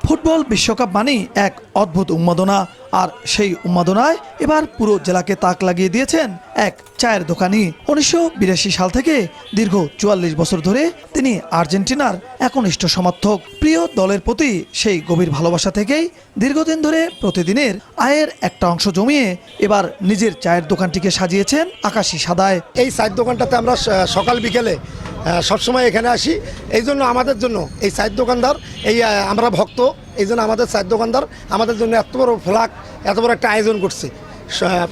Football বিশ্বকাপ মানেই এক অদ্ভুত উন্মাদনা, আর সেই উন্মাদনায় এবার পুরো জেলাকে তাক লাগিয়ে দিয়েছেন এক চায়ের দোকানি। 1982 সাল থেকে দীর্ঘ 44 বছর ধরে তিনি আর্জেন্টিনার একনিষ্ঠ সমর্থক। প্রিয় দলের প্রতি সেই গভীর ভালোবাসা থেকেই দীর্ঘদিন ধরে প্রতিদিনের আয়ের একটা অংশ জমিয়ে এবার নিজের চায়ের দোকানটিকে সাজিয়েছেন আকাশি সাদায়। এই চায়ের দোকানটাতে আমরা সকাল বিকেলে সবসময় এখানে আসি। এই জন্য আমাদের জন্য এই চায়ের দোকানদার, এই আমরা ভক্ত, এই জন্য আমাদের চায়ের দোকানদার আমাদের জন্য এত বড় ফ্ল্যাগ, এত বড় একটা আয়োজন করছে,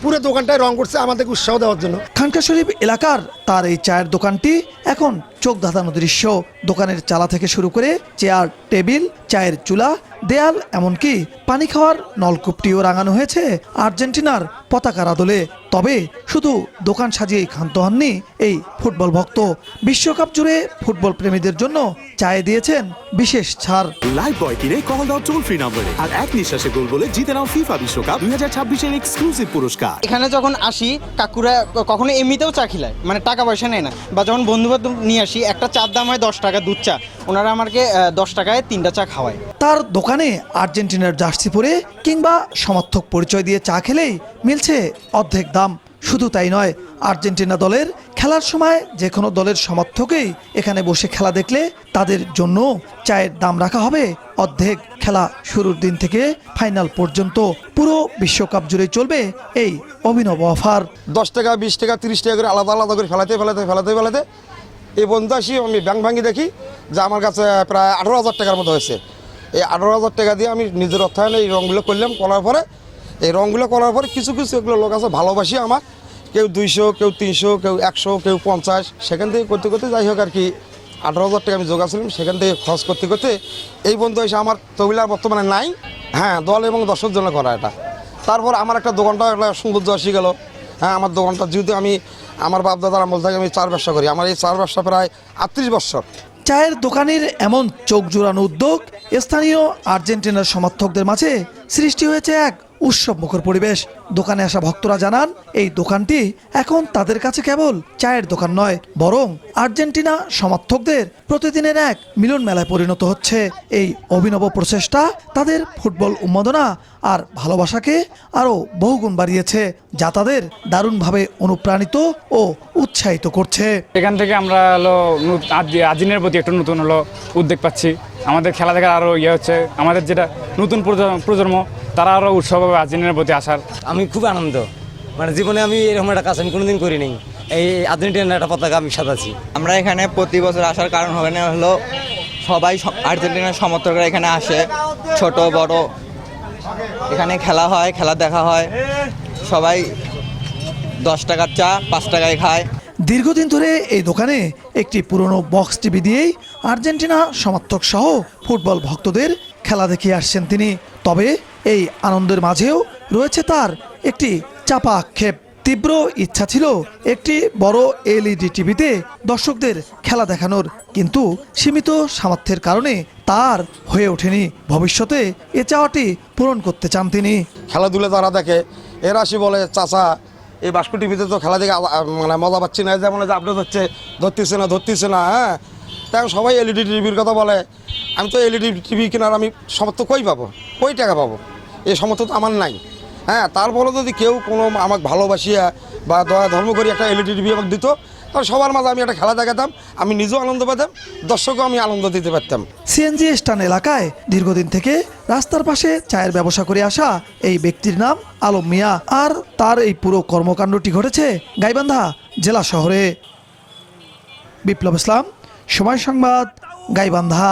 পুরো দোকানটায় রং করছে আমাদেরকে উৎসাহ দেওয়ার জন্য। খানকা শরীফ এলাকার তার এই চায়ের দোকানটি এখন চোখ ধাঁধানো দৃশ্য। দোকানের চালা থেকে শুরু করে চেয়ার, টেবিল, চায়ের চুলা, দেয়াল, এমনকি পানি খাওয়ার নলকূপটিও রাঙানো হয়েছে আর্জেন্টিনার পতাকার আদলে। তবে শুধু দোকান সাজিয়েই ক্ষান্ত হননি এই ফুটবল ভক্ত। বিশ্বকাপ জুড়ে ফুটবল প্রেমীদের জন্য চায়ে দিয়েছেন বিশেষ ছাড়। লাইভ বয় কিনে কল দাও টোল ফ্রি নম্বরে, আর এক নিঃশ্বাসে গোল বলে জিতে নাও ফিফা বিশ্বকাপ 2026 এক্সক্লুসিভ পুরস্কার। এখানে যখন আসি কাকুরা কখনো এমনিতেও চা খিলায়, মানে টাকা পয়সা নেয় না। বা যখন বন্ধু বান্ধব নিয়ে আসি, একটা চার দাম হয় 10 টাকা দুধ চা, ওনারা আমাকে 10 টাকায় 3টা চা খাওয়ায়। তার দোকানে আর্জেন্টিনার জার্সি পরে কিংবা সমর্থক পরিচয় দিয়ে চা খেলেই মিলছে অর্ধেক দাম। শুধু তাই নয়, আর্জেন্টিনা দলের খেলার সময় যে কোনো দলের সমর্থকেই এখানে বসে খেলা দেখলে তাদের জন্য চায়ের দাম রাখা হবে অর্ধেক। খেলা শুরুর দিন থেকে ফাইনাল পর্যন্ত পুরো বিশ্বকাপ জুড়ে চলবে এই অভিনব অফার। 10 টাকা, 20 টাকা, 30 টাকা করে আলাদা আলাদা করে ফেলাতে এই বন্ধু আসি, আমি ব্যাংক ভাঙি দেখি যে আমার কাছে প্রায় 18,000 টাকার মতো হয়েছে। এই 18,000 টাকা দিয়ে আমি নিজের অর্থায়নে এই রঙগুলো করলাম। করার পরে এই রঙগুলো করার পরে কিছু এগুলো লোক আছে ভালোবাসি আমার, কেউ 200, কেউ 300, কেউ 100, কেউ 50। সেখান থেকে করতে যাই হোক আর কি 18,000 টাকা আমি জোগাছিলাম। সেখান থেকে খরচ করতে এই বন্ধু এসে আমার তবিলার বর্তমানে নাই, হ্যাঁ, দল এবং দর্শক জন্য করা এটা। তারপর আমার একটা দোকানটা একটা সৌন্দর্য আসি গেল। হ্যাঁ, আমার দোকানটা যেহেতু আমার বাপ দাদার আমল থেকে আমি চার ব্যবসা করি, আমার এই চার ব্যবসা প্রায় 38 বছর। চায়ের দোকানের এমন চোখ জোড়ানো উদ্যোগ স্থানীয় আর্জেন্টিনার সমর্থকদের মাঝে সৃষ্টি হয়েছে এক উৎসবমুখর পরিবেশ। দোকানে আসা ভক্তরা জানান এই দোকানটি এখন তাদের কাছে কেবল চায়ের দোকান নয়, বরং আর্জেন্টিনা সমর্থকদের প্রতিদিনের এক মিলন মেলায় পরিণত হচ্ছে। এই অভিনব প্রচেষ্টা তাদের ফুটবল উন্মাদনা আর ভালোবাসাকে আরও বহুগুণ বাড়িয়েছে, যা তাদের দারুণভাবে অনুপ্রাণিত ও উৎসাহিত করছে। এখান থেকে আমরা আর্জেন্টিনার প্রতি একটা নতুন উদ্যোগ পাচ্ছি। আমাদের খেলা দেখার আরও হচ্ছে, আমাদের যেটা নতুন প্রজন্ম তারা আরও উৎসব হবে আর্জেন্টিনার প্রতি আসার। আমি খুব আনন্দ, মানে জীবনে আমি এরকম একটা কাজ আমি কোনোদিন করিনি। এই আর্জেন্টিনার একটা পতাকা আমি সাজাচ্ছি। আমরা এখানে প্রতি বছর আসার কারণ হলো সবাই আর্জেন্টিনার সমর্থকরা এখানে আসে, ছোট বড় এখানে খেলা হয়, খেলা দেখা হয়, সবাই 10 টাকার চা 5 টাকায় খায়। দীর্ঘদিন ধরে এই দোকানে একটি পুরনো বক্স টিভি দিয়েই আর্জেন্টিনা সমর্থক সহ ফুটবল ভক্তদের খেলা দেখিয়ে আসছেন তিনি। তবে এই আনন্দের মাঝেও রয়েছে তার একটি চাপা আক্ষেপ। তীব্র ইচ্ছা ছিল একটি বড় LED টিভিতে দর্শকদের খেলা দেখানোর, কিন্তু সীমিত সামর্থ্যের কারণে তার হয়ে ওঠেনি। ভবিষ্যতে এ চাওয়াটি পূরণ করতে চান তিনি। খেলাধুলা তারা দেখে, এরা আসি বলে চাচা এই বাস্কো টিভিতে তো খেলা দেখে মানে মজা পাচ্ছি না, যেমন যে আপডেট হচ্ছে ধরতেছে না, হ্যাঁ। তাই সবাই LED টিভির কথা বলে। আমি তো LED টিভি কেনার আমি সমর্থ কই টাকা পাবো, এই সমর্থ তো আমার নাই, হ্যাঁ। তারপরে যদি কেউ কোনো আমাকে ভালোবাসিয়া বা দয়া ধর্ম করি একটা LED টিভি আমাকে দিত, তাহলে সবার মাঝে আমি একটা খেলা দেখাতাম, আমি নিজেও আনন্দ পেতাম, দর্শকও আমি আনন্দ দিতে পারতাম। সিএনজি স্ট্যান্ড এলাকায় দীর্ঘদিন থেকে রাস্তার পাশে চায়ের ব্যবসা করে আসা এই ব্যক্তির নাম আলম মিয়া, আর তার এই পুরো কর্মকাণ্ডটি ঘটেছে গাইবান্ধা জেলা শহরে। বিপ্লব ইসলাম, সময় সংবাদ, গাইবান্ধা।